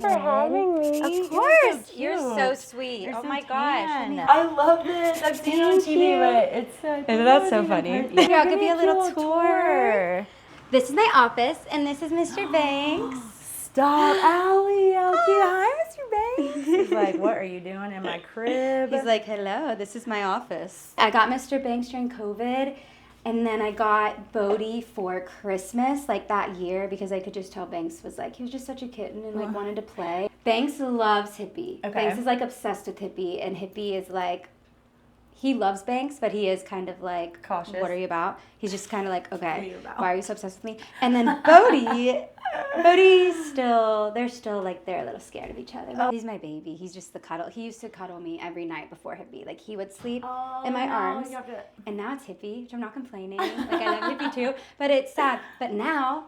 for having me. Of course. You're so sweet. Oh my gosh. I love this. I've seen it on TV, but it's so Isn't that so funny? Yeah, I'll give you a little tour. This is my office, and this is Mr. Banks. Stop, Allie. How cute. Hi, Mr. Banks. He's like, what are you doing in my crib? He's like, hello, this is my office. I got Mr. Banks during COVID, and then I got Bodie for Christmas, like that year, because I could just tell Banks was like, he was just such a kitten and like wanted to play. Banks loves Hippie. Okay. Banks is like obsessed with Hippie, and Hippie is like, he loves Banks, but he is kind of like, cautious. What are you about? He's just kind of like, okay, why are you so obsessed with me? And then Bodie's still, they're still like, they're a little scared of each other. But he's my baby. He's just the cuddle. He used to cuddle me every night before Hippie. Like he would sleep in my arms. And now it's Hippie, which I'm not complaining. Like I love Hippie too, but it's sad. But now,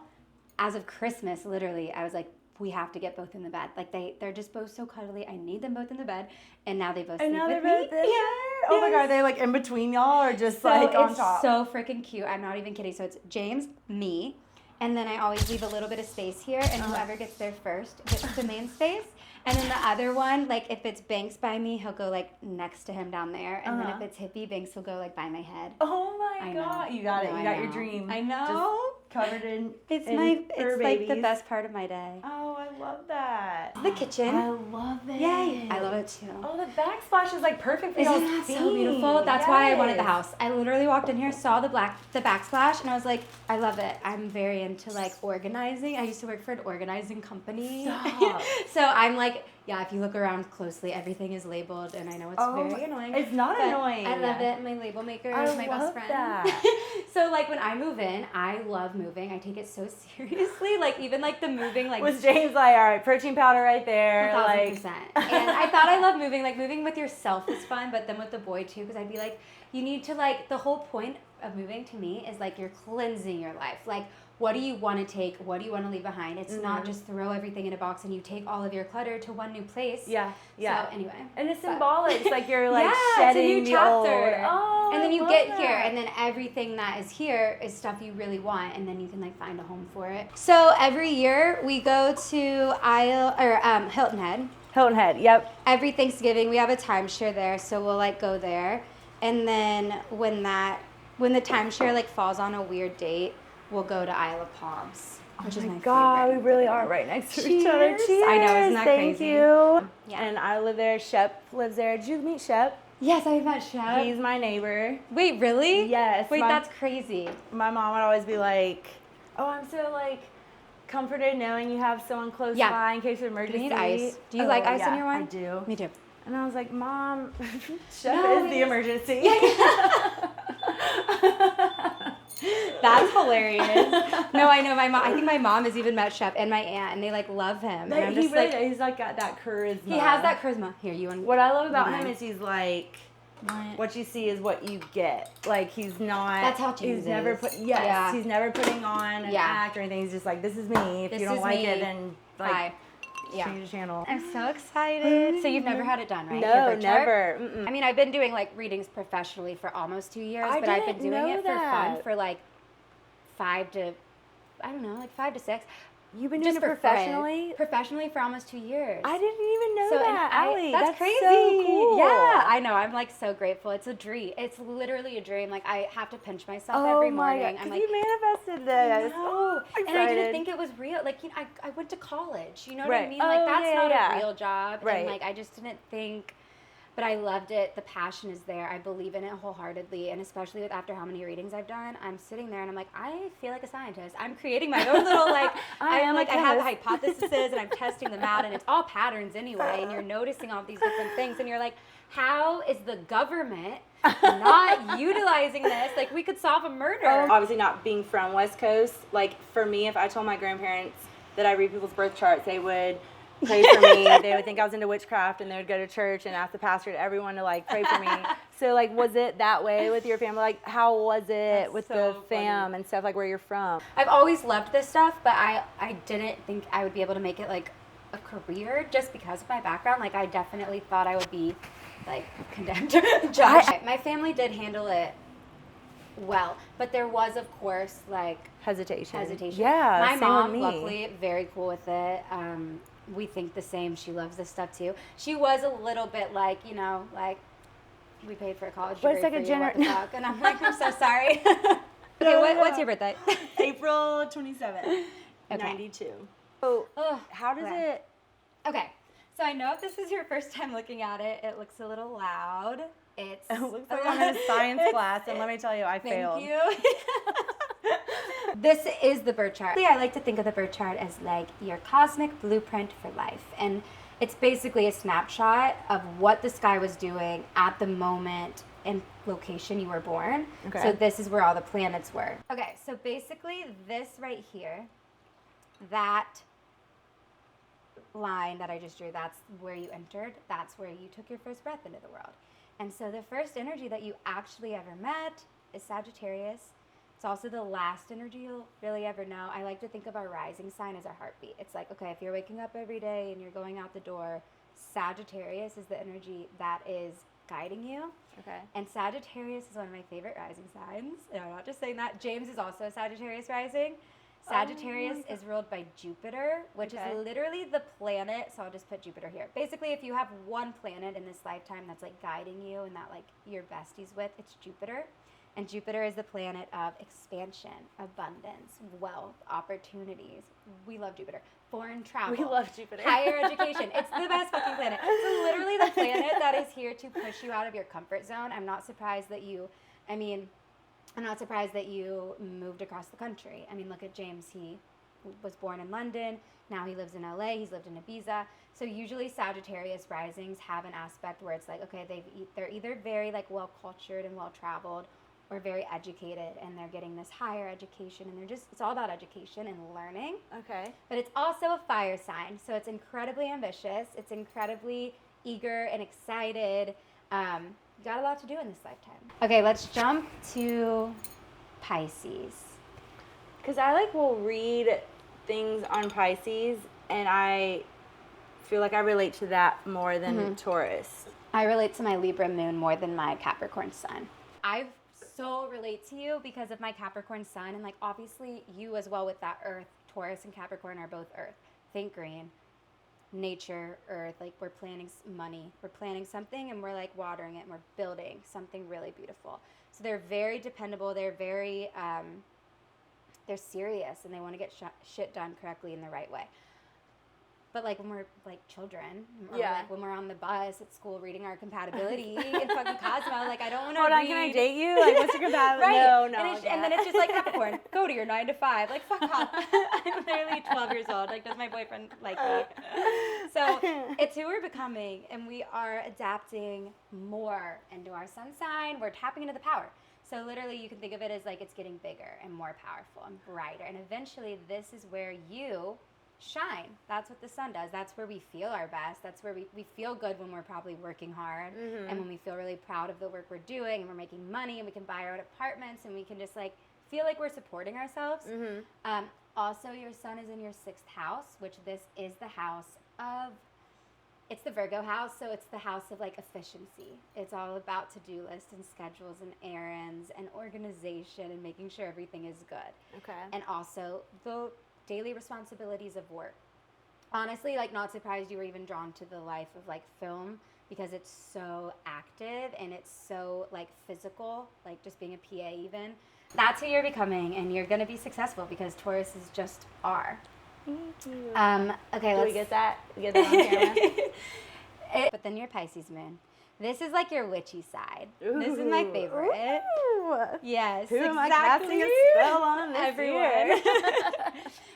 as of Christmas, literally, I was like, we have to get both in the bed. Like they're just both so cuddly. I need them both in the bed, and now they both sleep with me. Yeah. Oh my God, are they like in between y'all, or just like on top? It's so freaking cute. I'm not even kidding. So it's James, me, and then I always leave a little bit of space here, and whoever gets there first gets the main space. And then the other one, like if it's Banks by me, he'll go like next to him down there, and then if it's Hippie, Banks will go like by my head. Oh my God, you got it. You got your dream. I know. Just covered in. It's like the best part of my day. Oh, I love that. The kitchen. I love it. Yay. I love it too. Oh, the backsplash is like perfect for y'all's Isn't that theme. so beautiful? That's why I wanted the house. I literally walked in here, saw the backsplash, and I was like, I love it. I'm very into like organizing. I used to work for an organizing company. Stop. So I'm like, yeah, if you look around closely, everything is labeled, and I know it's very annoying. It's not annoying. I love it. My label maker is my best friend. That. So like when I move in, I love moving. I take it so seriously. Like even like the moving, like was James like, all right, protein powder right there, 1,000%. And I thought I love moving. Like moving with yourself is fun, but then with the boy too, because I'd be like, you need to like the whole point of moving to me is like you're cleansing your life. Like what do you want to take? What do you want to leave behind? It's not just throw everything in a box and you take all of your clutter to one new place. Yeah. So anyway. And it's symbolic. It's like you're like shedding it's a new chapter. The old. Oh, and then I you love get that. here, and then everything that is here is stuff you really want, and then you can like find a home for it. So every year we go to Hilton Head. Hilton Head, yep. Every Thanksgiving we have a timeshare there, so we'll like go there. And then when the timeshare like falls on a weird date, we'll go to Isle of Palms, which is my God, favorite. we really are right next to each other. Cheers. I know, isn't that Thank crazy? you. Yeah. And I live there. Shep lives there. Did you meet Shep? Yes, I met Shep. He's my neighbor. Wait, really? Yes. Wait, that's crazy. My mom would always be like, oh, I'm so like comforted knowing you have someone close by in case of emergency. Do you need ice? Do you like ice in your wine? I do. Me too. And I was like, Mom, Shep is the emergency. That's hilarious. No, I know my mom. I think my mom has even met Shep and my aunt, and they like love him. And I'm just really does. He's like got that charisma. He has that charisma. Here, you and what I love about him is he's like, what you see is what you get. Like he's not. That's how James he's never is. he's never putting on an act or anything. He's just like, this is me. If you don't like it, then like. Change the channel. I'm so excited. So you've never had it done, right? No, never. Mm-mm. I mean, I've been doing like readings professionally for almost 2 years, but I've been doing it for fun for like 5 to 6. You've been doing it professionally? Professionally for almost 2 years. I didn't even know that, Allie. That's crazy. So cool. Yeah, I know. I'm like so grateful. It's a dream. It's literally a dream. Like I have to pinch myself every morning. Oh my God, I'm like, you manifested this. No. And I didn't think it was real. Like, you know, I went to college. You know what I mean? Like that's not a real job. Right. And like I just didn't think. But I loved it. The passion is there. I believe in it wholeheartedly. And especially after how many readings I've done, I'm sitting there and I'm like, I feel like a scientist. I'm creating my own little like, I have hypotheses and I'm testing them out, and it's all patterns anyway. And you're noticing all these different things. And you're like, how is the government not utilizing this? Like we could solve a murder. Obviously not being from West Coast, like for me, if I told my grandparents that I read people's birth charts, they would pray for me. They would think I was into witchcraft, and they would go to church and ask the pastor and everyone to like pray for me. So like, was it that way with your family? Like, how was it with the fam and stuff, like where you're from? I've always loved this stuff, but I didn't think I would be able to make it like a career just because of my background. Like I definitely thought I would be like condemned to judge. My family did handle it well, but there was of course like hesitation. Yeah, my same mom with me. luckily very cool with it. we think the same. She loves this stuff too. She was a little bit like, you know, like, we paid for a college degree for you, what the fuck? And I'm like, I'm so sorry. Okay, what's your birthday? April 27th, Okay. 92. So, Ugh, how does it... Okay, so I know if this is your first time looking at it, it looks a little loud. It looks like I'm in a science class, and let me tell you, I failed. Thank you. This is the birth chart. I like to think of the birth chart as like your cosmic blueprint for life. And it's basically a snapshot of what the sky was doing at the moment and location you were born. Okay. So this is where all the planets were. Okay, so basically this right here, that line that I just drew, that's where you entered. That's where you took your first breath into the world. And so the first energy that you actually ever met is Sagittarius. It's also the last energy you'll really ever know. I like to think of our rising sign as our heartbeat. It's like, okay, if you're waking up every day and you're going out the door, Sagittarius is the energy that is guiding you. Okay. And Sagittarius is one of my favorite rising signs. And I'm not just saying that. James is also a Sagittarius rising. Sagittarius is ruled by Jupiter, which is literally the planet. So I'll just put Jupiter here. Basically, if you have one planet in this lifetime that's like guiding you and that like you're besties with, it's Jupiter. And Jupiter is the planet of expansion, abundance, wealth, opportunities. We love Jupiter. Foreign travel. We love Jupiter. Higher education. It's the best fucking planet. It's literally the planet that is here to push you out of your comfort zone. I'm not surprised that you moved across the country. I mean, look at James. He was born in London. Now he lives in LA. He's lived in Ibiza. So usually Sagittarius risings have an aspect where it's like, okay, they're either very like well-cultured and well-traveled, or very educated, and they're getting this higher education, and it's all about education and learning. Okay. But it's also a fire sign, so it's incredibly ambitious, it's incredibly eager and excited. Got a lot to do in this lifetime. Okay, let's jump to Pisces. Because I will read things on Pisces, and I feel like I relate to that more than Taurus. I relate to my Libra moon more than my Capricorn sun. I so relate to you because of my Capricorn sun, and like obviously you as well with that earth. Taurus and Capricorn are both earth. Think green, nature, earth. Like we're planting money, we're planting something, and we're like watering it, and we're building something really beautiful. So they're very dependable. They're very they're serious, and they want to get shit done correctly in the right way. But like when we're like children, or like when we're on the bus at school reading our compatibility in fucking Cosmo, like I don't want to Hold on, can I date you? Like what's your compatibility? Right. No. And then it's just like Capricorn, go to your 9 to 5. Like fuck off. I'm literally 12 years old. Like does my boyfriend like me? So it's who we're becoming, and we are adapting more into our sun sign. We're tapping into the power. So literally you can think of it as like it's getting bigger and more powerful and brighter. And eventually this is where you shine. That's what the sun does. That's where we feel our best. That's where we feel good when we're probably working hard, and when we feel really proud of the work we're doing, and we're making money, and we can buy our own apartments, and we can just like feel like we're supporting ourselves. Also, your sun is in your 6th house, which this is the house of, it's the Virgo house, so it's the house of like efficiency. It's all about to-do lists and schedules and errands and organization and making sure everything is good. Okay. And also the daily responsibilities of work. Honestly, like not surprised you were even drawn to the life of like film, because it's so active and it's so like physical, like just being a PA even. That's who you're becoming, and you're gonna be successful because Tauruses just are. Thank you. Okay, Do we get that? We get that on camera? But then your Pisces moon. This is like your witchy side. Ooh. This is my favorite. Ooh. Yes, Who am I exactly. casting a spell on this Everyone. year?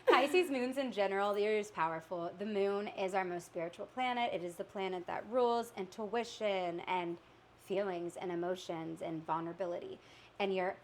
Pisces moons in general, they're just powerful. The moon is our most spiritual planet. It is the planet that rules intuition and feelings and emotions and vulnerability. And you're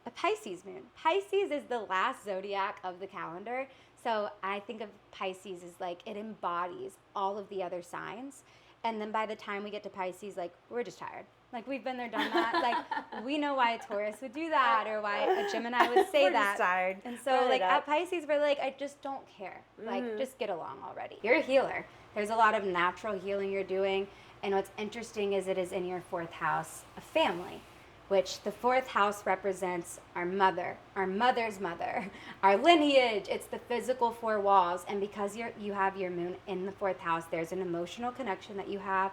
a Pisces moon. Pisces is the last zodiac of the calendar. So I think of Pisces as like it embodies all of the other signs. And then by the time we get to Pisces, like we're just tired. Like we've been there, done that. Like we know why a Taurus would do that, or why a Gemini would say we're that. Just tired. And so like at Pisces, we're like, I just don't care. Like just get along already. You're a healer. There's a lot of natural healing you're doing. And what's interesting is it is in your 4th house of family. which the 4th house represents our mother's mother, our lineage. It's the physical 4 walls. And because you have your moon in the 4th house, there's an emotional connection that you have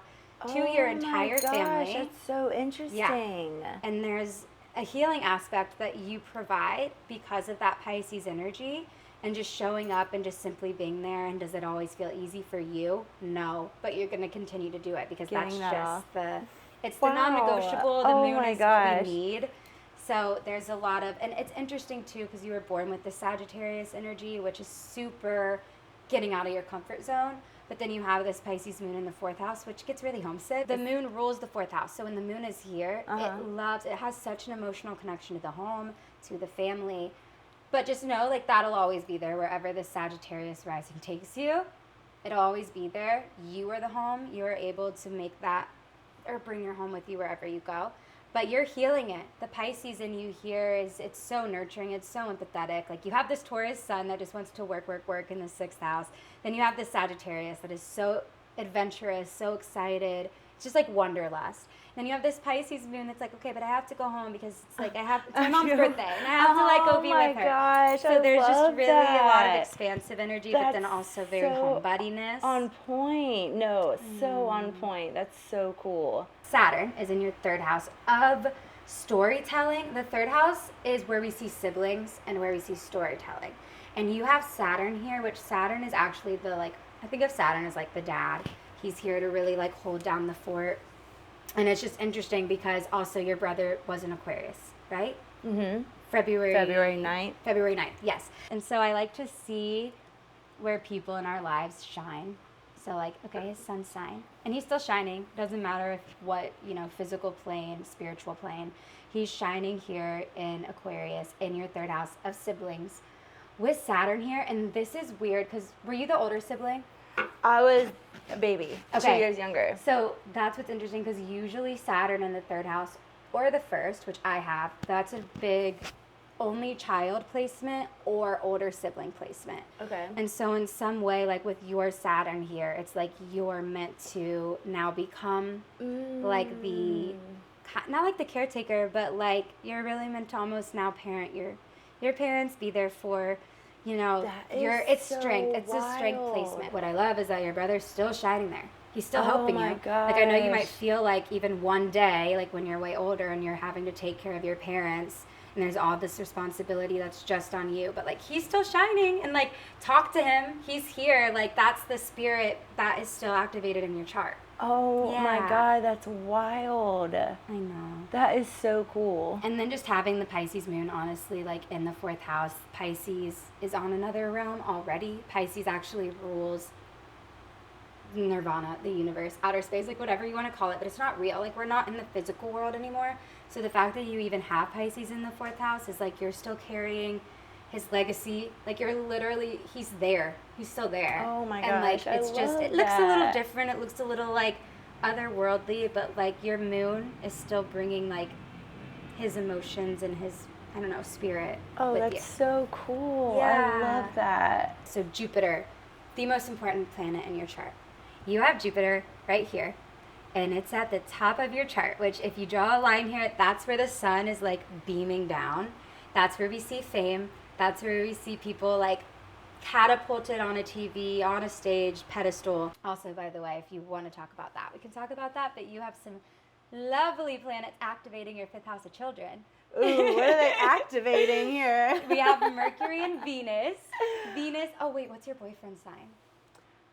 to your entire family. That's so interesting. Yeah. And there's a healing aspect that you provide because of that Pisces energy and just showing up and just simply being there. And does it always feel easy for you? No, but you're going to continue to do it because Getting that's that just off. it's the non-negotiable. The moon is what we need. So there's a lot of, and it's interesting too because you were born with the Sagittarius energy, which is super getting out of your comfort zone. But then you have this Pisces moon in the 4th house, which gets really homesick. The moon rules the 4th house. So when the moon is here, it has such an emotional connection to the home, to the family. But just know, like, that'll always be there wherever the Sagittarius rising takes you. It'll always be there. You are the home. You are able to make that or bring your home with you wherever you go. But you're healing it. The Pisces in you here it's so nurturing. It's so empathetic. Like, you have this Taurus sun that just wants to work in the 6th house. Then you have this Sagittarius that is so adventurous, so excited. It's just like wanderlust. Then you have this Pisces moon that's like, okay, but I have to go home because it's like it's my mom's birthday and I have to like go be with her. Gosh, so there's just really that. a lot of expansive energy, but then also very homebudiness. On point. No, so on point. That's so cool. Saturn is in your 3rd house of storytelling. The 3rd house is where we see siblings and where we see storytelling. And you have Saturn here, which Saturn is actually I think of Saturn as like the dad. He's here to really like hold down the fort. And it's just interesting because also your brother was an Aquarius, right? Mm-hmm. February 9th. February 9th, yes. And so I like to see where people in our lives shine. So like, okay, his sun's sign. And he's still shining. Doesn't matter if what, physical plane, spiritual plane. He's shining here in Aquarius in your 3rd house of siblings with Saturn here. And this is weird because were you the older sibling? I was a baby, okay. 2 years younger. So that's what's interesting because usually Saturn in the 3rd house or the 1st, which I have, that's a big only child placement or older sibling placement. Okay. And so in some way, like with your Saturn here, it's like you're meant to now become like not like the caretaker, but like you're really meant to almost now parent your parents, be there for it's so strength. It's wild. a strength placement. What I love is that your brother's still shining there. He's still helping you. Oh my gosh. Like I know you might feel like even one day, like when you're way older and you're having to take care of your parents and there's all this responsibility that's just on you, but like he's still shining and like talk to him. He's here. Like that's the spirit that is still activated in your chart. Oh my God, that's wild. I know. That is so cool. And then just having the Pisces moon, honestly, like in the 4th house, Pisces is on another realm already. Pisces actually rules nirvana, the universe, outer space, like whatever you want to call it, but it's not real. Like we're not in the physical world anymore. So the fact that you even have Pisces in the 4th house is like you're still carrying his legacy. Like you're literally, he's there. He's still there. Oh my gosh. And like it's just, it looks a little different. It looks a little like otherworldly, but like your moon is still bringing like his emotions and his, I don't know, spirit. Oh, with that's you. so cool. Yeah. I love that. So Jupiter, the most important planet in your chart. You have Jupiter right here, and it's at the top of your chart, which if you draw a line here, that's where the sun is like beaming down. That's where we see fame. That's where we see people like catapulted on a TV, on a stage, pedestal. Also, by the way, if you want to talk about that, we can talk about that, but you have some lovely planets activating your 5th house of children. Ooh, what are they activating here? We have Mercury and Venus. Oh wait, what's your boyfriend's sign?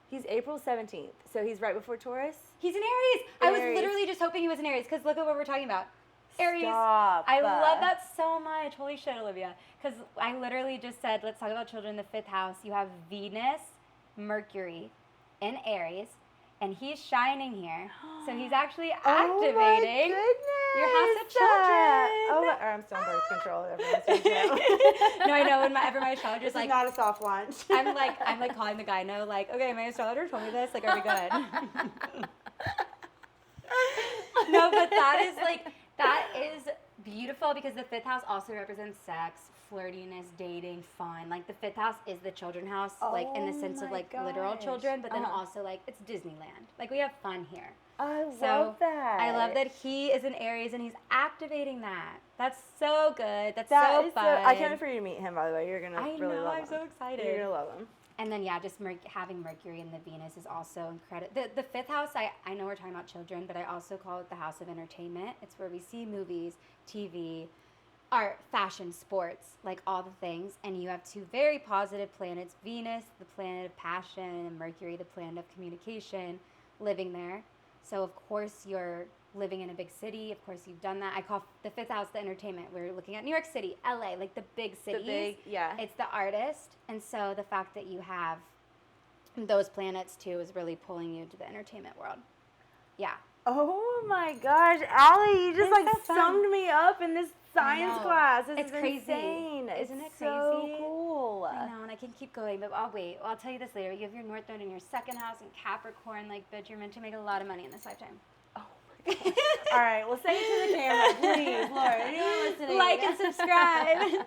He's April 17th, so he's right before Taurus? He's an Aries. I was literally just hoping he was an Aries because look at what we're talking about. Aries. Stop. I love that so much. Holy shit, Olivia. Because I literally just said, let's talk about children in the 5th house. You have Venus, Mercury in Aries, and he's shining here. So he's actually activating your house of children. I'm still on birth control. Everyone's No, I know. Whenever my astrologer's this like, is not a soft launch. I'm like calling the guy. No, like, okay, my astrologer told me this. Like, are we good? No, but that is beautiful because the 5th house also represents sex, flirtiness, dating, fun. Like the fifth house is the children's house, like in the sense of like literal children, but then also like it's Disneyland. Like we have fun here. I love that. I love that he is an Aries and he's activating that. That's so good. That's so fun. I can't wait for you to meet him, by the way. You're going to really love him. I'm so excited. You're going to love him. And then, yeah, just having Mercury in the Venus is also incredible. The fifth house, I know we're talking about children, but I also call it the house of entertainment. It's where we see movies, TV, art, fashion, sports, like all the things. And you have two very positive planets, Venus, the planet of passion, and Mercury, the planet of communication, living there. So, of course, you're living in a big city. Of course, you've done that. I call the fifth house the entertainment. We're looking at New York City, LA, like the big cities. It's the artist. And so the fact that you have those planets, too, is really pulling you to the entertainment world. Yeah. Oh, my gosh. Allie, you just summed me up in this science class. This is crazy. Insane. Isn't it crazy? So cool. I know, and I can keep going, but I'll wait. I'll tell you this later. You have your North Node in your second house in Capricorn. Like, bitch, you're meant to make a lot of money in this lifetime. All right, well, say it to the camera, please, Laura. Anyone listening? Like and subscribe.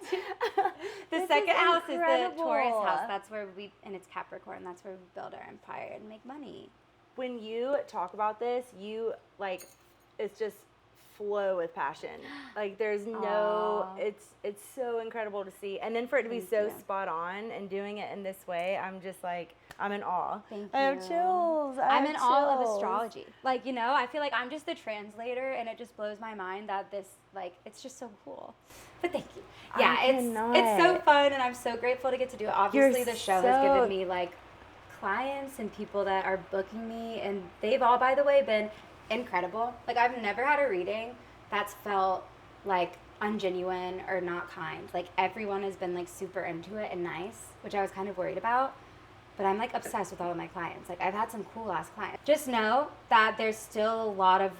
The second house is the incredible. Taurus house. That's where and it's Capricorn. That's where we build our empire and make money. When you talk about this, you, like, it's just flow with passion. Like, there's no, it's so incredible to see. And then for it to be so spot on and doing it in this way, I'm just like, I'm in awe. Thank you. I have chills. I'm in awe of astrology. Like, you know, I feel like I'm just the translator, and it just blows my mind that this, like, it's just so cool. But thank you. Yeah, it's so fun, and I'm so grateful to get to do it. Obviously, the show has given me, like, clients and people that are booking me, and they've all, by the way, been incredible. Like, I've never had a reading that's felt, like, ungenuine or not kind. Like, everyone has been, like, super into it and nice, which I was kind of worried about. But I'm, like, obsessed with all of my clients. Like, I've had some cool-ass clients. Just know that there's still a lot of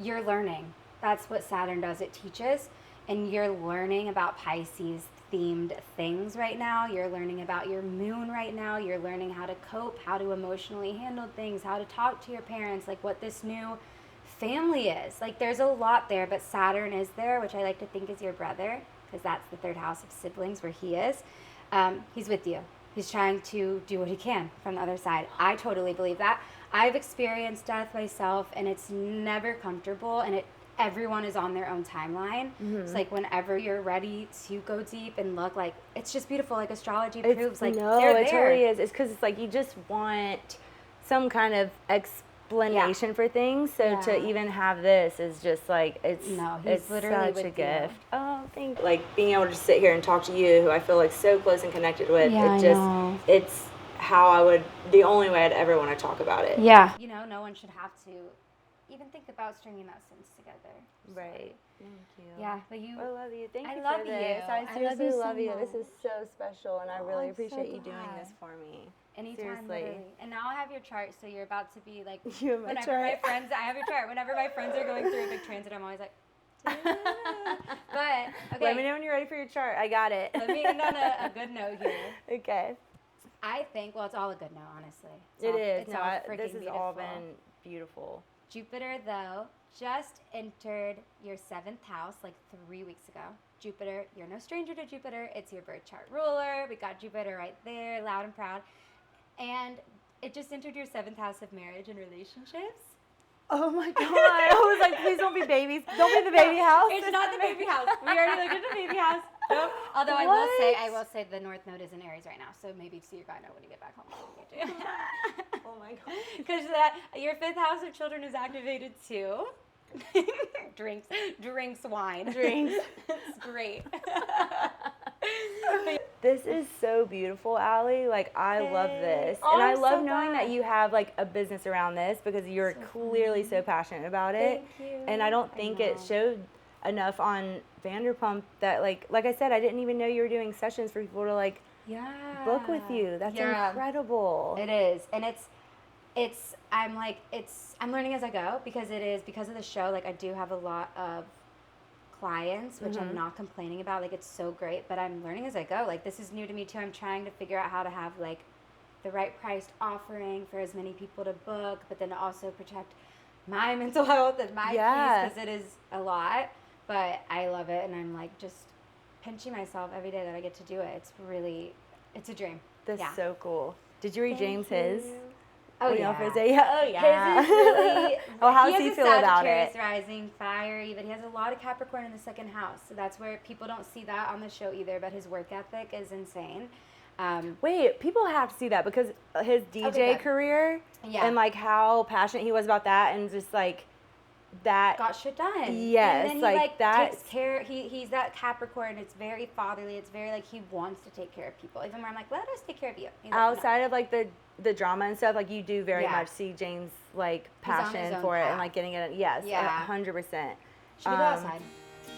you're learning. That's what Saturn does. It teaches. And you're learning about Pisces-themed things right now. You're learning about your moon right now. You're learning how to cope, how to emotionally handle things, how to talk to your parents, like what this new family is. Like, there's a lot there, but Saturn is there, which I like to think is your brother, because that's the third house of siblings where he is. He's with you. He's trying to do what he can from the other side. I totally believe that. I've experienced death myself, and it's never comfortable, and everyone is on their own timeline. It's like whenever you're ready to go deep and look, like, it's just beautiful. Like, astrology proves, like, they're there. It totally is. It's because it's like you just want some kind of explanation for things. So to even have this is just like, it's literally such a gift. Oh, thank you. Like, being able to sit here and talk to you, who I feel like so close and connected with, it's how the only way I'd ever want to talk about it. Yeah. You know, no one should have to even think about stringing that sentence together. Right. Thank you. Yeah, but I love you. Thank you I love for this. I seriously love you. So this is so special, and I really appreciate so you doing glad. this for me. Anytime, literally. And now I have your chart, so you're about to be like, you have my chart. I have your chart. Whenever my friends are going through a big transit, I'm always like, but okay. Let me know when you're ready for your chart. I got it. Let me end on a good note here. Okay. I think, well, it's all a good note, honestly. This has all been beautiful. Jupiter, though, just entered your 7th house like 3 weeks ago. Jupiter, you're no stranger to Jupiter. It's your birth chart ruler. We got Jupiter right there, loud and proud. And it just entered your 7th house of marriage and relationships. Oh my God. I was like, please don't be babies. Don't be the baby house. It's not the baby house. We already looked at the baby house. Nope. Although I will say the North Node is in Aries right now, so maybe see your guy know when you get back home. Oh my God. Because your 5th house of children is activated too. Drinks wine. It's great. This is so beautiful, Allie. Like, I love this. And I love knowing that you have, like, a business around this, because you're clearly so passionate about it. Thank you. And I don't think it showed enough on Vanderpump that, like I said, I didn't even know you were doing sessions for people to, like, book with you. That's incredible. It is. And I'm learning as I go, because of the show, like, I do have a lot of clients, which I'm not complaining about. Like, it's so great, but I'm learning as I go. Like, this is new to me too. I'm trying to figure out how to have, like, the right priced offering for as many people to book, but then to also protect my mental health and my peace, because it is a lot. But I love it, and I'm, like, just pinching myself every day that I get to do it. It's a dream. That's yeah. so cool. Did you read James his? Oh, His, yeah. oh, yeah. His is really... Oh, how does he he has feel a about Sagittarius it? rising, fiery, but he has a lot of Capricorn in the second house. So that's where people don't see that on the show either, but his work ethic is insane. Wait, people have to see that because his DJ career and like how passionate he was about that and just like that got shit done. Yes, and then he like that takes care. He's that Capricorn. It's very fatherly. It's very like he wants to take care of people. Even where I'm like, let us take care of you. He's outside like, no. of like the drama and stuff, like you do very much see James like passion for it and like getting it. Yes, 100%. Should we go outside?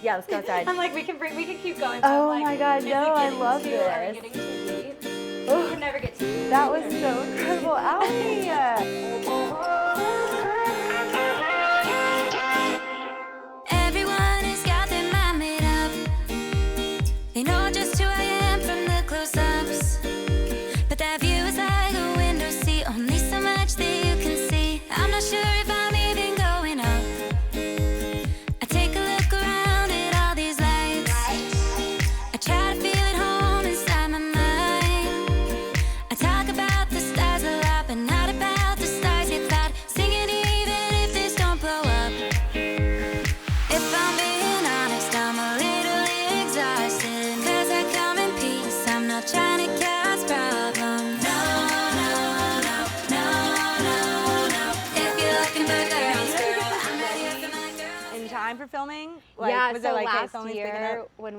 Yeah, let's go outside. I'm like, we can keep going. Oh like, my God, no, I love this. Are we getting too deep? We can never get too deep. That was so incredible. Everyone has got their mind made up. They know just who I am from the close-ups. But that view is like a window seat, only so much that you can see. I'm not sure if I'm even going up. I take a look around at all these lights. I try to feel at home inside my mind. I talk about the stars a lot, but not about the stars you thought. Singing even if this don't blow up. If I'm being honest, I'm a little exhausted. 'Cause I come in peace, I'm not trying to cause problems. No, no, no, no, no, no. If you're looking for girls, girl, I'm not here for my girls. In time for filming? Like, Yeah, was so it like last filming's year picking up? when,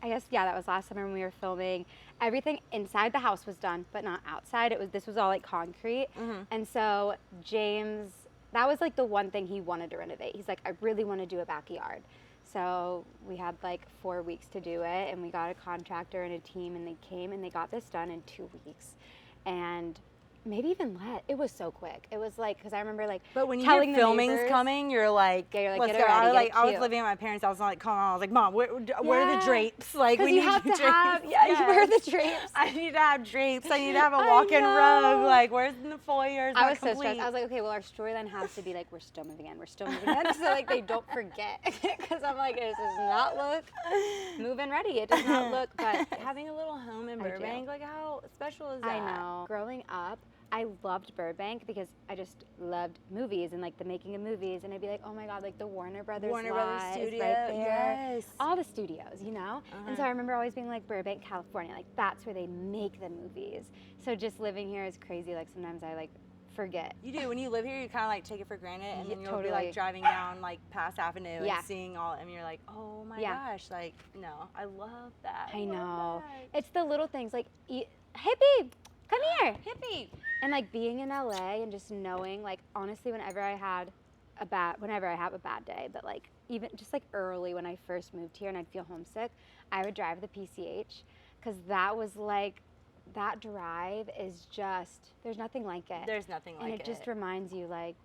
I guess, that was last summer when we were filming. Everything inside the house was done, but not outside. This was all like concrete. And so James, that was like the one thing he wanted to renovate. He's like, I really want to do a backyard. So we had like 4 weeks to do it, and we got a contractor and a team, and they came and they got this done in 2 weeks. And maybe even less. It was so quick. It was like, because I remember like But when telling you the hear filming's neighbors- coming, you're like, Yeah, you're like, let's get it go. ready, get it I was cute. living at my parents' house. I was like, calling I was like, Mom, where are the drapes? Like, Because we you need have to drapes. have, where are the drapes? I need to have drapes. I need to have a I walk-in rug. know. Like, where's the foyer? It's I not was so complete. stressed. I was like, okay, well, our storyline has to be like, we're still moving in, so like they don't forget. Because I'm like, it does not look move-in ready. It does not look, but having a little home in I do. Burbank, like how special is that? I know. Growing up, I loved Burbank because I just loved movies and like the making of movies, and I'd be like, oh my God, like the Warner Brothers lot is Studio, right there. yes. All the studios, you know? And so I remember always being like, Burbank, California, like that's where they make the movies. So just living here is crazy. Like sometimes I like forget. You do. When you live here, you kind of like take it for granted, and then you'll be totally. like driving down like Pass Avenue Yeah. and seeing all, and you're like, oh my gosh, like no, I love that. I know. love that. It's the little things like, hippie, come here. Hippie. And like being in LA and just knowing, like honestly, whenever I have a bad day, but like even just like early when I first moved here and I'd feel homesick, I would drive the PCH because that was like, that drive is just, there's nothing like it. There's nothing like it. And it just reminds you like,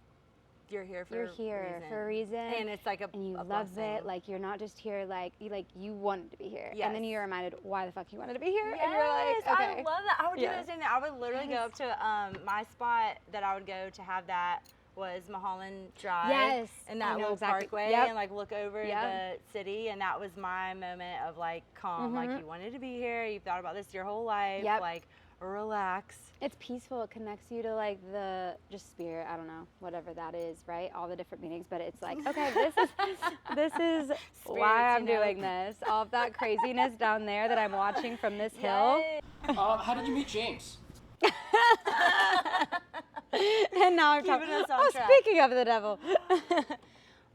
you're here for a reason. And it's like and you a love blessing. it. Like you're not just here like you wanted to be here. Yes. And then you're reminded why the fuck you wanted to be here. Yes, and you're like, okay. I love that. I would do Yeah. the same thing. I would literally go up to my spot that I would go to have that was Mulholland Drive. Yes. And that I know little exactly. parkway Yep. and like look over the city, and that was my moment of like calm. Like you wanted to be here, you've thought about this your whole life. Yep. Like relax. It's peaceful. It connects you to like the just spirit. I don't know, whatever that is, right? All the different meanings, but it's like, okay, this is why I'm doing this. All of that craziness down there that I'm watching from this hill. How did you meet James? And now I'm Keeping talking. us on Oh, track. speaking of the devil.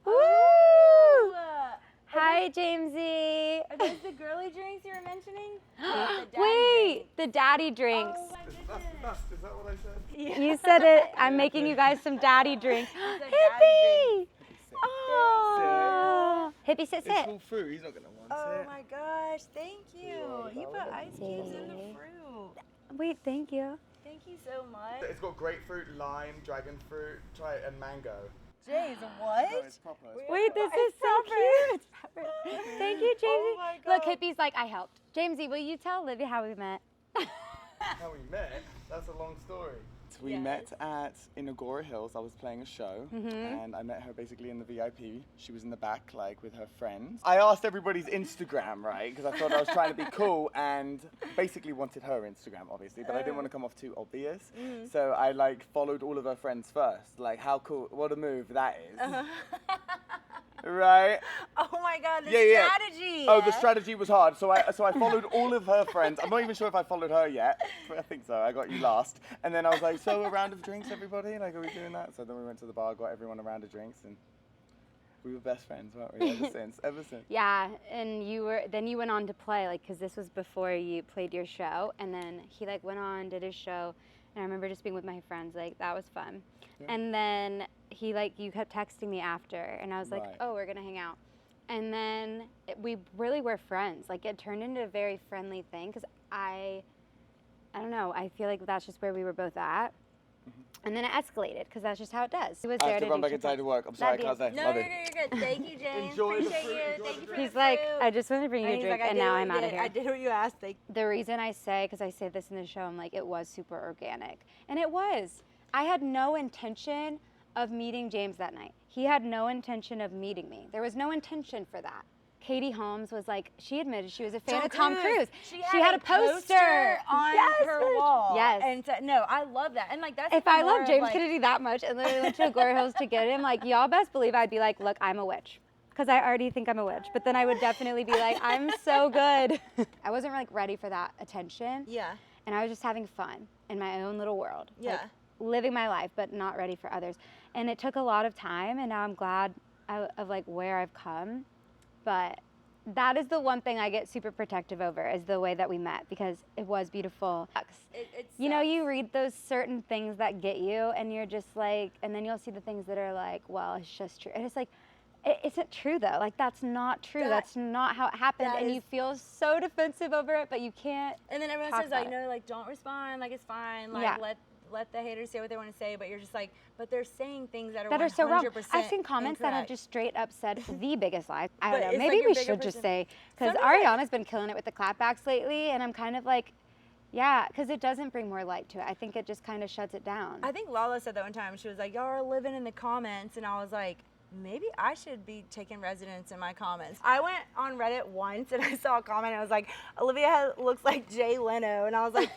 Woo! Hi, Jamesy. Are those the girly drinks you were mentioning? Wait, the daddy drinks. Oh my That's goodness. the best, is that what I said? You said it. I'm making you guys some daddy drinks. daddy Hippie! Oh. Hippie, sit, It's sit. all fruit, he's not going to want Oh it. my gosh, thank you. You put ice cubes in the See? fruit. Wait, thank you. Thank you so much. It's got grapefruit, lime, dragon fruit, try it, and mango. James, what? No, it's proper. Wait, this is so cute. Thank you, Jamesy. Oh my Look, God. Hippie's like, I helped. Jamesy, will you tell Olivia how we met? How we met? That's a long story. We Yes. met in Agora Hills. I was playing a show, and I met her basically in the VIP. She was in the back, like, with her friends. I asked everybody's Instagram, right, because I thought I was trying to be cool, and basically wanted her Instagram, obviously, but I didn't want to come off too obvious. So I, like, followed all of her friends first. Like, how cool, what a move that is. Right? Oh my God, the Yeah. strategy. Oh, the strategy was hard. So I followed all of her friends. I'm not even sure if I followed her yet. But I think so. I got you last. And then I was like, so a round of drinks, everybody? Like, are we doing that? So then we went to the bar, got everyone a round of drinks, and we were best friends, weren't we? Ever since. Yeah, and then you went on to play, like, because this was before you played your show, and then he, like, went on, did his show, and I remember just being with my friends, like, that was fun. Yeah. And then he, like, you kept texting me after, and I was like, Right. oh, we're gonna hang out. And then we really were friends. Like, it turned into a very friendly thing, because I don't know, I feel like that's just where we were both at. And then it escalated, because that's just how it does. He was I there have to do run back triple- inside to work. I'm sorry, I That'd can't be- say. No, Love you're it. good, you're good. Thank you, James. Enjoy the Appreciate fruit, you. enjoy Thank the you for fruit. He's the like, fruit. I just wanted to bring you a He's drink, like, and now I'm out of here. I did what you asked. Like, The reason I say, because I say this in the show, I'm like, it was super organic. And it was. I had no intention of meeting James that night. He had no intention of meeting me. There was no intention for that. Katie Holmes was like, she admitted she was a fan of Tom Cruise. She had a poster on Yes, her bitch. wall. Yes. And so, no, I love that. And like that's If even I more love of, James like, Kennedy that much and literally went to Agora Hills to get him, like, y'all best believe I'd be like, look, I'm a witch. Because I already think I'm a witch. But then I would definitely be like, I'm so good. I wasn't like ready for that attention. Yeah. And I was just having fun in my own little world. Yeah. Like, living my life, but not ready for others. And it took a lot of time, and now I'm glad of like where I've come. But that is the one thing I get super protective over, is the way that we met, because it was beautiful. You know, you read those certain things that get you, and you're just like, and then you'll see the things that are like, well, it's just true. And it's like, it isn't true though. Like, that's not true. That's not how it happened. And you feel so defensive over it, but you can't. And then everyone talk says like, about it. no, like don't respond, like it's fine, like Yeah. let the haters say what they want to say, but you're just like, but they're saying things that are That are so wrong. 100% I've seen comments that have incorrect. just straight up said the biggest lie. I But don't know. it's Maybe like your we bigger should just person- say, because Sometimes Ariana's been killing it with the clapbacks lately, and I'm kind of like, yeah, because it doesn't bring more light to it. I think it just kind of shuts it down. I think Lala said that one time. She was like, y'all are living in the comments, and I was like, maybe I should be taking residence in my comments. I went on Reddit once and I saw a comment. I was like, Olivia looks like Jay Leno, and I was like,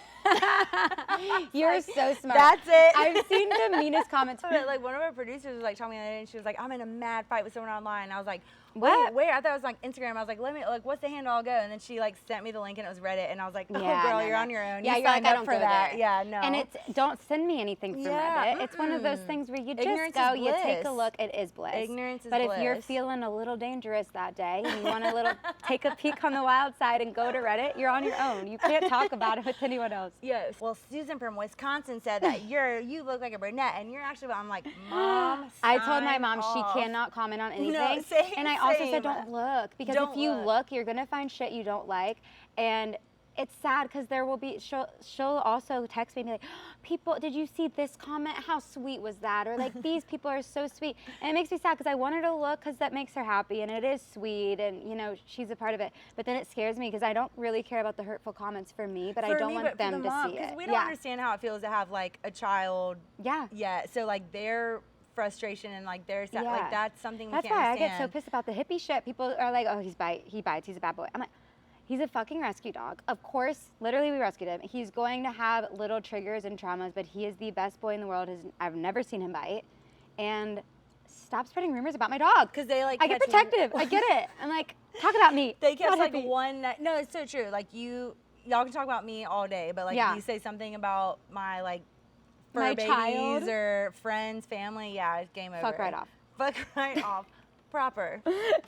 You're so smart. that's it. I've seen the meanest comments. But, like, one of our producers was like telling me that, and she was like, I'm in a mad fight with someone online. And I was like, What? Where? I thought it was like Instagram. I was like, let me, like, what's the handle? I'll go. And then she like sent me the link, and it was Reddit. And I was like, oh, Yeah, girl, no, you're no. on your own. Yeah, you you're like, signed I up don't for go that. there. Yeah, no. And it's, don't send me anything from Yeah, Reddit. It's one of those things where you just Ignorance go, is you take a bliss. look, it is bliss. Ignorance is But if you're bliss. feeling a little dangerous that day and you want to take a peek on the wild side and go to Reddit, you're on your own. You can't talk about it with anyone else. Yes. Well, Susan from Wisconsin said that you look like a brunette, and you're actually. I'm like, Mom. I told my sign mom off. she cannot comment on anything. No, same, and I also same. said don't look, because Don't if you look. look, you're gonna find shit you don't like. And it's sad because there will be, she'll also text me and be like, people, did you see this comment? How sweet was that? Or like, these people are so sweet. And it makes me sad because I want her to look because that makes her happy and it is sweet and, you know, she's a part of it. But then it scares me because I don't really care about the hurtful comments for me, but I don't want them to see it. We don't understand how it feels to have like a child. Yeah. Yeah. So like their frustration and like their Yeah. like that's something we That's can't why understand. I get so pissed about the hippie shit. People are like, oh, he bites, he's a bad boy. I'm like, he's a fucking rescue dog. Of course, literally we rescued him. He's going to have little triggers and traumas, but he is the best boy in the world. I've never seen him bite. And stop spreading rumors about my dog. Because they like I get catch protective. I get it. I'm like, talk about me. They kept not like hippie. one night. No, it's so true. Like y'all can talk about me all day, but like Yeah. if you say something about my like fur My babies child? or friends, family, yeah, it's game over. Fuck right off. Fuck right off. Proper.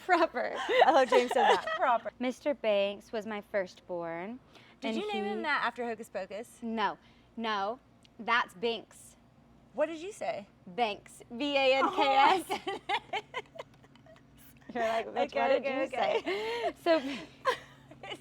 Proper. I love James said that. Proper. Mr. Banks was my firstborn. Did and you name him that after Hocus Pocus? No, that's Banks. What did you say? Banks. B-A-N-K-S. You're like, bitch, what did Okay, you okay. say? So Is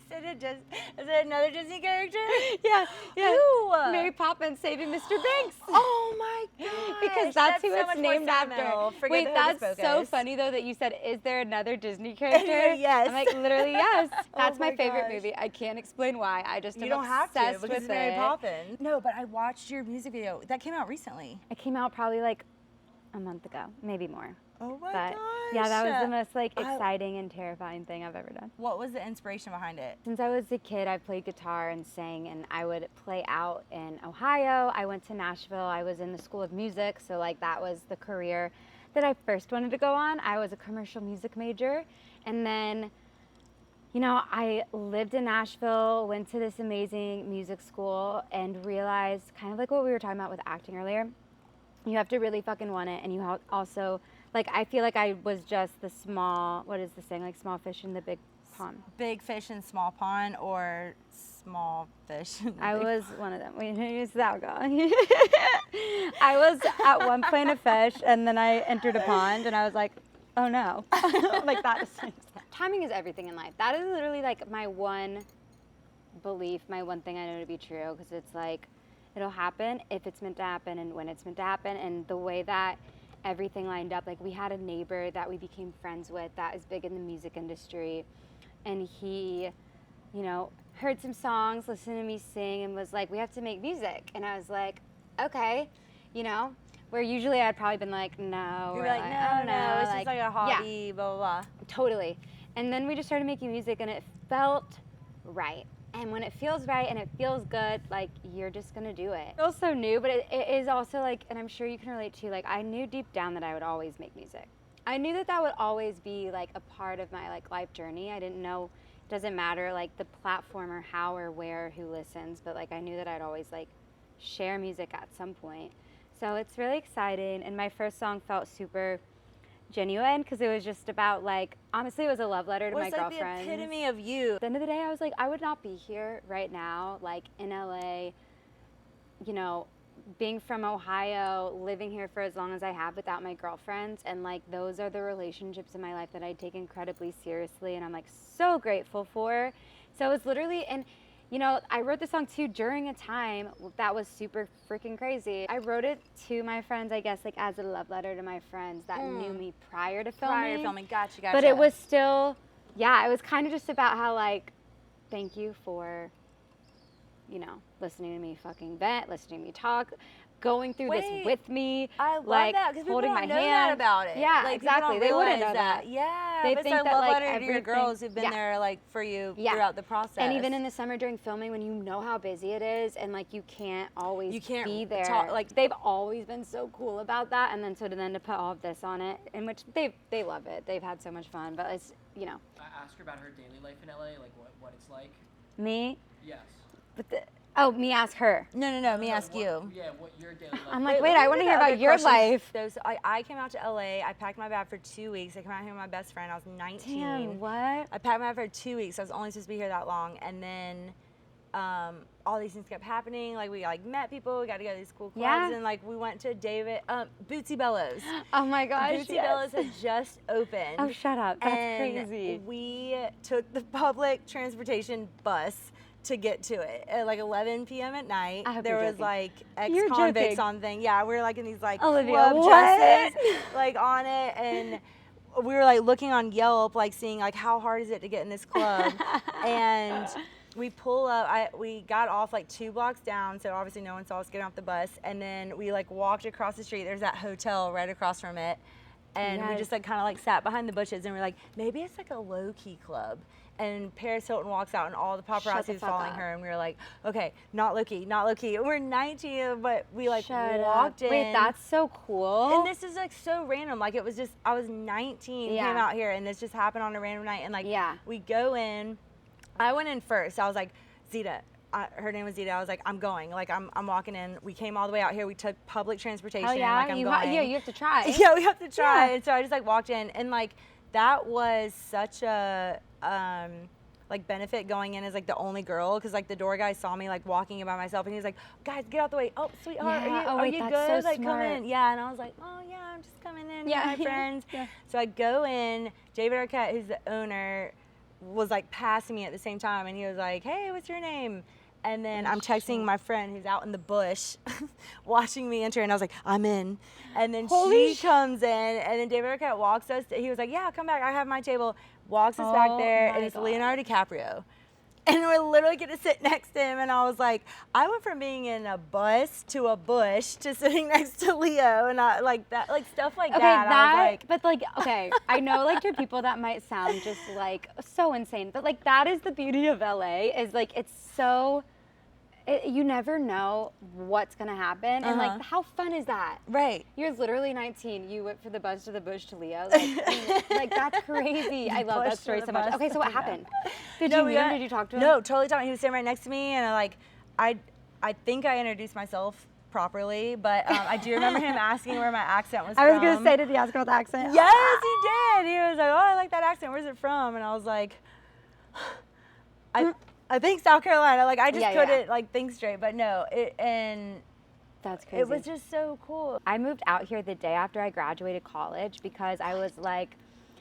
it another Disney character? Yeah. Who? Mary Poppins saving Mr. Banks. Oh my gosh. Because that's who so it's much more named after. sentimental. Forget Wait, the Hocus that's so Pocus. funny though that you said, is there another Disney character? Yes. I'm like, literally, yes. That's my my favorite gosh. movie. I can't explain why. I just You am don't have to obsessed because with it's Mary it. Poppins. No, but I watched your music video. That came out recently. It came out probably like a month ago, maybe more. Oh my But gosh. yeah, that was the most like I- exciting and terrifying thing I've ever done. What was the inspiration behind it? Since I was a kid, I played guitar and sang, and I would play out in Ohio. I went to Nashville. I was in the School of Music, so like that was the career that I first wanted to go on. I was a commercial music major, and then, you know, I lived in Nashville, went to this amazing music school, and realized kind of like what we were talking about with acting earlier. You have to really fucking want it, and you also, like, I feel like I was just the small, what is the saying, like small fish in the big pond. Big fish in small pond or small fish in I big was one of them. Wait, who's that guy? I was at one point a fish, and then I entered a pond, and I was like, oh no. Like that just timing is everything in life. That is literally like my one belief, my one thing I know to be true, because it's like, it'll happen if it's meant to happen and when it's meant to happen. And the way that everything lined up, like we had a neighbor that we became friends with that is big in the music industry, and he, you know, heard some songs, listened to me sing, and was like, we have to make music. And I was like, okay, you know, where usually I'd probably been like, no, You're or like, I don't no, know, it's just like a hobby, blah, blah, blah. Totally. And then we just started making music, and it felt right. And when it feels right and it feels good, like, you're just gonna do it. It feels so new, but it is also like, and I'm sure you can relate to, like, I knew deep down that I would always make music. I knew that that would always be like a part of my like life journey. I didn't know, it doesn't matter like the platform or how or where, who listens, but like I knew that I'd always like share music at some point. So it's really exciting, and my first song felt super genuine because it was just about like, honestly, it was a love letter to my What's like girlfriend. the epitome of you? At the end of the day, I was like, I would not be here right now, like in LA, you know, being from Ohio, living here for as long as I have without my girlfriends. And like, those are the relationships in my life that I take incredibly seriously, and I'm like so grateful for. So it's literally, and you know, I wrote this song too during a time that was super freaking crazy. I wrote it to my friends, I guess, like as a love letter to my friends that knew me prior to filming. Prior to filming, gotcha. But it was still, yeah, it was kind of just about how like, thank you for, you know, listening to me fucking vent, listening to me talk, going through this with me. I love like, that because people holding don't my know hand. that about it. Yeah, like, exactly. They wouldn't realize know that. Yeah, They but think it's a that, love like, letter to your everything- girls who've been yeah. there like for you Yeah. throughout the process. And even in the summer during filming, when you know how busy it is and like you can't always be there, like they've always been so cool about that. And then so to then to put all of this on it, in which they love it. They've had so much fun, but it's, you know, I asked her about her daily life in LA, like what it's like. me. Yes. But me ask her. No, me ask what, you. Yeah, what your daily life. I'm like, Wait, wait, let I me want to do hear the about other your questions. life. So I came out to LA. I packed my bag for 2 weeks. I came out here with my best friend. I was 19. Damn, what? I packed my bag for 2 weeks. I was only supposed to be here that long, and then all these things kept happening. Like we like met people. We got to go to these cool clubs, Yeah. and like we went to Bootsy Bellows. Oh my gosh, Bootsy yes. Bellows had just opened. Oh, shut up. That's and crazy. We took the public transportation bus to get to it at like 11 p.m. at night. I hope There you're was joking. like You're ex-convicts joking. on thing. Yeah, we were like in these like Olivia, club what? dresses, like on it, and we were like looking on Yelp, like seeing like how hard is it to get in this club, and we pull up. We got off like 2 blocks down, so obviously no one saw us getting off the bus, and then we like walked across the street. There's that hotel right across from it. And we Yes. just like kind of like sat behind the bushes, and we're like, maybe it's like a low-key club. And Paris Hilton walks out, and all the paparazzi is fuck following up. her, and we were like, okay, not low-key, not low-key. We're 19, but we like Shut walked up. in. Wait, that's so cool. And this is like so random. Like it was just, I was 19, Yeah. came out here, and this just happened on a random night. And like, Yeah. we go in. I went in first. I was like, Zita. Her name was Zita. I was like, I'm going. Like, I'm walking in. We came all the way out here. We took public transportation. Hell yeah, Like, I'm going. yeah, you have to try. Yeah, we have to try. Yeah. And so I just like walked in, and like that was such a like benefit going in as like the only girl, because like the door guy saw me like walking in by myself, and he was like, guys, get out the way. Oh, sweetheart, Yeah. are Oh, wait, you that's good? so Like smart. come in. Yeah, and I was like, oh yeah, I'm just coming in Yeah. with my friends. Yeah. So I go in. David Arquette, who's the owner, was like passing me at the same time, and he was like, "Hey, what's your name?" And then I'm texting my friend who's out in the bush watching me enter, and I was like, "I'm in." And then she comes in, and then David Arquette walks us. He was like, "Yeah, come back. I have my table." Walks us back there, and it's Leonardo DiCaprio. And we're literally going to sit next to him, and I was like, I went from being in a bus to a bush to sitting next to Leo, and I like that, like stuff like that. I was like, but like, okay, I know like to people that might sound just like so insane, but like that is the beauty of LA, is like it's so, you never know what's gonna happen, and like how fun is that? Right. You're literally 19. You went from the bus to the bush to Leo. Like that's crazy. I love that story so much. Okay, so what happened? Did you meet him? Did you talk to him? No, totally talking. He was sitting right next to me, and I think I introduced myself properly, but I do remember him asking where my accent was from. I was gonna say, did he ask about the accent? Yes, he did. He was like, "Oh, I like that accent. Where's it from?" And I was like, I think South Carolina. Like I just couldn't like think straight. But no, that's crazy. It was just so cool. I moved out here the day after I graduated college because I was like,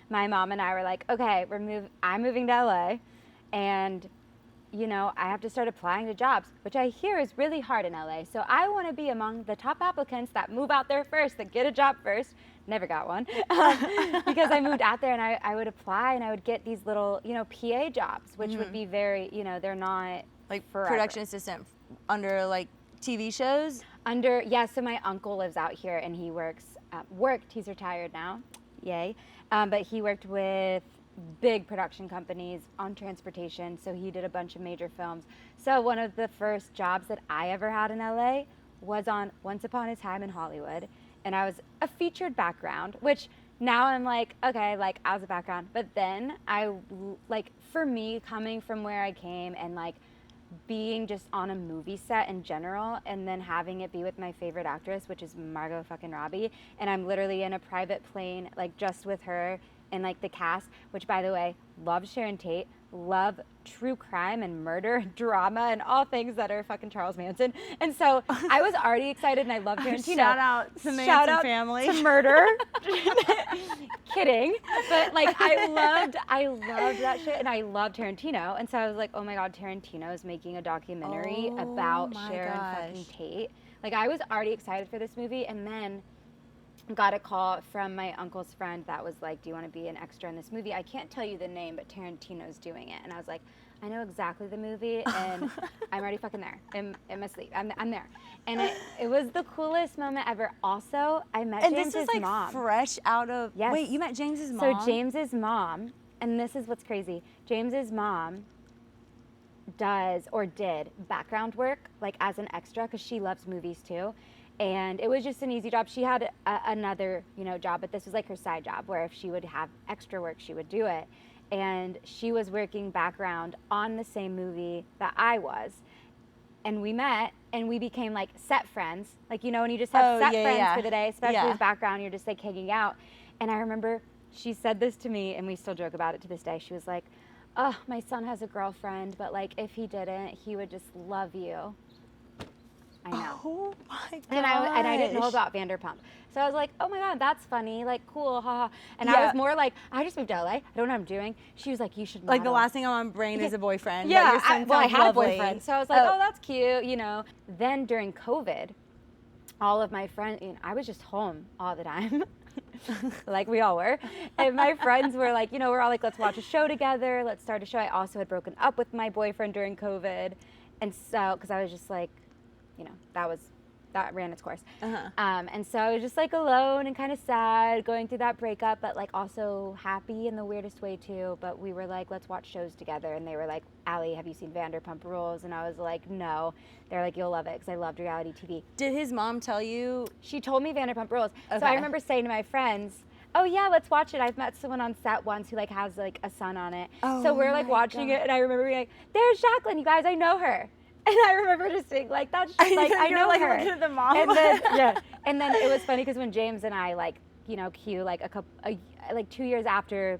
my mom and I were like, okay, I'm moving to LA, and you know, I have to start applying to jobs, which I hear is really hard in LA. So I want to be among the top applicants that move out there first, that get a job first. Never got one because I moved out there, and I would apply, and I would get these little, you know, PA jobs, which would be very, you know, they're not like forever. Production assistant under like TV shows. So my uncle lives out here, and he worked, he's retired now, yay. But he worked with big production companies on transportation, so he did a bunch of major films. So one of the first jobs that I ever had in LA was on Once Upon a Time in Hollywood, and I was a featured background, which now I'm like, okay, like I was a background, but then for me, coming from where I came and like being just on a movie set in general, and then having it be with my favorite actress, which is Margot fucking Robbie, and I'm literally in a private plane, like just with her and like the cast, which by the way, love Sharon Tate, love true crime and murder, drama, and all things that are fucking Charles Manson. And so I was already excited, and I love Tarantino. Shout out to Manson family. To murder. Kidding. But like I loved that shit, and I loved Tarantino. And so I was like, oh my God, Tarantino is making a documentary about Sharon fucking Tate. Like I was already excited for this movie, and then got a call from my uncle's friend that was like, do you want to be an extra in this movie? I can't tell you the name, but Tarantino's doing it. And I was like, I know exactly the movie, and I'm already fucking there in my sleep. I'm there. And it was the coolest moment ever. Also, I met James's this is like mom. Fresh out of, yes. Wait, you met James's mom? So James's mom, and this is what's crazy, James's mom did background work, like as an extra, because she loves movies too. And it was just an easy job. She had another, you know, job, but this was like her side job, where if she would have extra work, she would do it. And she was working background on the same movie that I was. And we met, and we became like set friends. Like, you know, when you just have friends for the day, especially with background, you're just like hanging out. And I remember she said this to me, and we still joke about it to this day. She was like, oh, my son has a girlfriend, but like if he didn't, he would just love you. I know. Oh my God. And I didn't know about Vanderpump. So I was like, oh my God, that's funny. Like, cool, haha. And I was more like, I just moved to LA. I don't know what I'm doing. She was like, you should model. Like the last thing on my brain is a boyfriend. Yeah, I had a boyfriend. So I was like, oh, that's cute, you know. Then during COVID, all of my friends, you know, I was just home all the time. Like we all were. And my friends were like, you know, we're all like, let's watch a show together. Let's start a show. I also had broken up with my boyfriend during COVID. And so, because I was just like, you know, that ran its course. And so I was just like alone and kind of sad going through that breakup, but like also happy in the weirdest way too. But we were like, let's watch shows together. And they were like, Allie, have you seen Vanderpump Rules? And I was like, no. They're like, you'll love it, because I loved reality TV. Did his mom tell you? She told me Vanderpump Rules. Okay. So I remember saying to my friends, oh yeah, let's watch it. I've met someone on set once who like has like a son on it. So we're like watching it, and I remember being like, there's Jacqueline, you guys, I know her. And I remember just being like, that's just like, I know like her. Looking at the mom. And then, and then it was funny because when James and I, like, you know, like 2 years after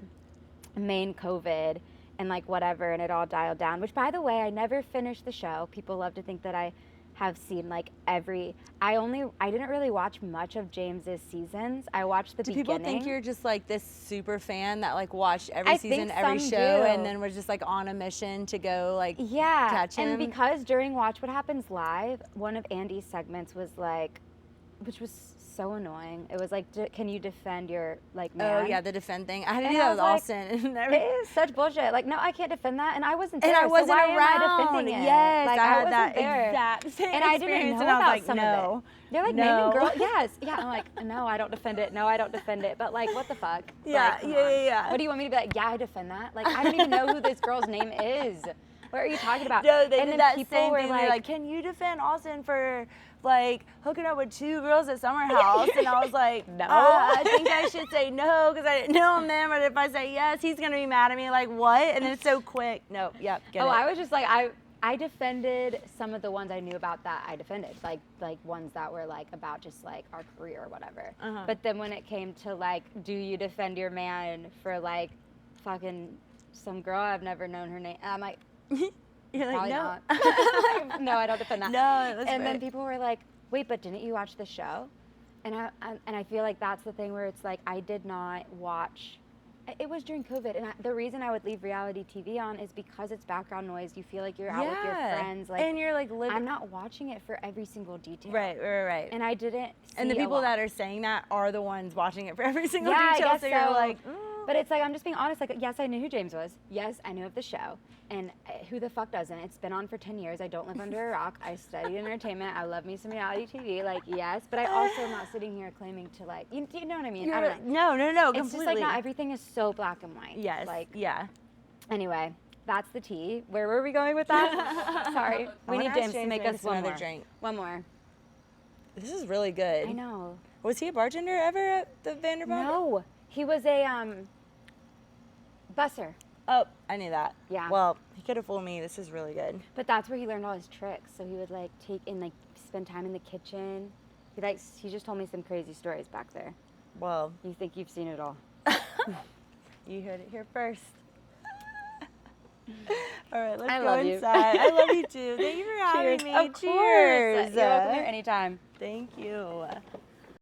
main COVID and like whatever, and it all dialed down, which by the way, I never finished the show. People love to think that I have seen like I didn't really watch much of James's seasons. I watched the Do beginning. people think you're just like this super fan that like watched every I season, think every some show, do. and then was just like on a mission to go like Yeah, catch him? and because during Watch What Happens Live, one of Andy's segments was like, which was so annoying. It was like, can you defend your like man? Oh yeah, the defend thing. I had to And do I that was with like, Austin. It is such bullshit. Like, no, I can't defend that, and I wasn't there. And I wasn't so why around. Am I defending it? Yes, like, I had wasn't that there. exact same And I didn't experience, know and I was about like, some no. of it. They're like No. naming girls. Yes, yeah. I'm like, no, I don't defend it. No, I don't defend it. But like, what the fuck? Yeah, Like, come yeah, on. yeah, yeah. What do you want me to be like? Yeah, I defend that. Like, I don't even know who this girl's name is. What are you talking about? No, they and did then that people same were thing. They're like, can you defend Austin for like hooking up with 2 girls at Summer House? And I was like, No. I think I should say no because I didn't know him then. But if I say yes, he's gonna be mad at me. Like what? And it's so quick. No, yep, get it. I was just like, I defended some of the ones I knew about that I defended, like ones that were like about just like our career or whatever. Uh-huh. But then when it came to like, do you defend your man for like fucking some girl I've never known her name? I'm like, You're like, probably no. not. Like, no, I don't defend that. No, that's and then right. people were like, wait, but didn't you watch the show? And I feel like that's the thing where it's like I did not watch. It was during COVID, and the reason I would leave reality TV on is because it's background noise. You feel like you're out with your friends, like, and you're like living. I'm not watching it for every single detail. Right. And I didn't. And the see a people lot. that are saying that are the ones watching it for every single Yeah, I detail. guess So you're so. like, But it's like, I'm just being honest. Like, yes, I knew who James was. Yes, I knew of the show. And who the fuck doesn't? It's been on for 10 years. I don't live under a rock. I studied entertainment. I love me some reality TV. Like, yes. But I also am not sitting here claiming to, like, you know what I mean? I don't know. No, It's completely. just like not everything is so black and white. Yes. Like, yeah. anyway, that's the tea. Where were we going with that? Sorry. We need James to make us one another more. drink. One more. This is really good. I know. Was he a bartender ever at the Vanderpump? No. He was a busser. Oh, I knew that. Yeah. Well, he could have fooled me. This is really good. But that's where he learned all his tricks. So he would like take and like spend time in the kitchen. He just told me some crazy stories back there. Well, You think you've seen it all. you heard it here first. All right, let's I go love you. inside. I love you too. Thank you for having me. Of course. Cheers. You're welcome here anytime. Thank you.